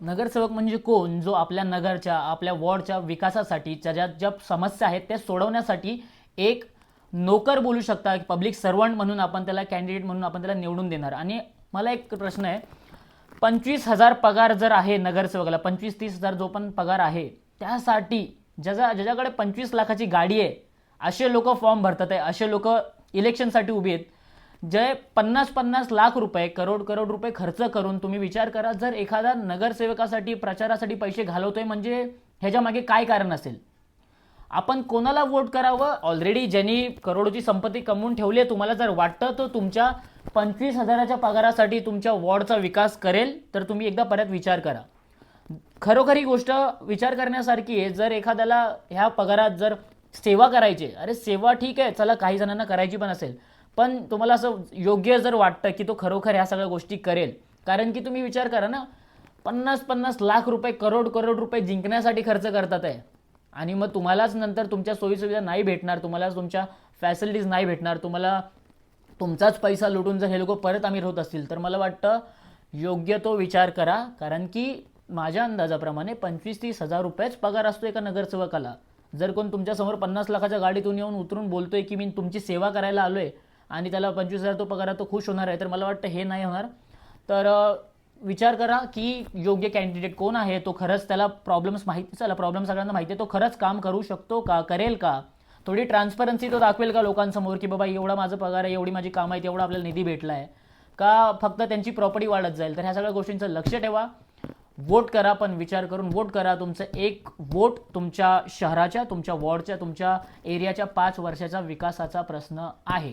नगरसेवक म्हणजे कोण? जो आपल्या नगरच्या, आपल्या वॉर्डच्या विकासासाठी ज्या समस्या आहेत त्या सोडवण्यासाठी एक नोकर बोलू शकता, पब्लिक सर्वंट म्हणून आपण त्याला, कॅन्डिडेट म्हणून आपण त्याला निवडून देणार. आणि मला एक प्रश्न आहे, 25,000 पगार जर आहे नगरसेवकाला, 25-30,000 जो पण पगार आहे, त्यासाठी ज्याच्याकडे 25 लाखाची गाडी आहे असे लोक फॉर्म भरतात आहे, असे लोक इलेक्शनसाठी उभी आहेत. जे 50-50 लाख रुपये, करोड रुपये खर्च करून, तुम्ही विचार करा, जर एखादा नगरसेवकासाठी प्रचारासाठी पैसे घालवतोय म्हणजे ह्याच्या मागे काय कारण असेल? आपण कोणाला वोट करावं? ऑलरेडी ज्यांनी करोडोची संपत्ती कमवून ठेवली आहे, तुम्हाला जर वाटतं तो तुमच्या 25,000च्या पगारासाठी तुमच्या वॉर्डचा विकास करेल, तर तुम्ही एकदा परत विचार करा. खरोखरी गोष्ट विचार करण्यासारखी आहे. जर एखाद्याला ह्या पगारात जर सेवा करायची, अरे सेवा ठीक आहे, चला काही जणांना करायची पण असेल, पण तुम्हाला असं योग्य जर वाटतं की तो खरोखर ह्या सगळ्या गोष्टी करेल, कारण की तुम्ही विचार करा ना, 50-50 लाख रुपये, करोड रुपये जिंकण्यासाठी खर्च करतात आहे, आणि मग तुम्हालाच नंतर तुमच्या सोयीसुविधा नाही भेटणार, तुम्हाला तुमच्या फॅसिलिटीज नाही भेटणार, तुम्हाला तुमचाच पैसा लुटून जर हे लोक परत आमिर होत असतील, तर मला वाटतं योग्य तो विचार करा. कारण की माझ्या अंदाजाप्रमाणे 25-30 हजार रुपयेच पगार असतो एका नगरसेवकाला. जर कोण तुमच्यासमोर 50 लाखाच्या गाडीतून येऊन उतरून बोलतोय की मी तुमची सेवा करायला आलोय आणि त्याला 25,000 तो पगार, तो खुश होणार आहे, तर मला वाटतं हे नाही होणार. तर विचार करा की योग्य कॅन्डिडेट कोण आहे, तो खरंच त्याला प्रॉब्लेम्स माहिती, चला प्रॉब्लेम सगळ्यांना माहिती आहे, तो खरंच काम करू शकतो का, करेल का, थोडी ट्रान्सपरन्सी तो दाखवेल का लोकांसमोर की बाबा एवढा माझा पगार आहे, एवढी माझी कामं आहेत, एवढा आपल्याला निधी भेटला आहे का, फक्त त्यांची प्रॉपर्टी वाढत जाईल. तर ह्या सगळ्या गोष्टींचं लक्ष ठेवा. वोट करा, पण विचार करून वोट करा. तुमचं एक वोट तुमच्या शहराच्या, तुमच्या वॉर्डच्या, तुमच्या एरियाच्या 5 वर्षाचा विकासाचा प्रश्न आहे.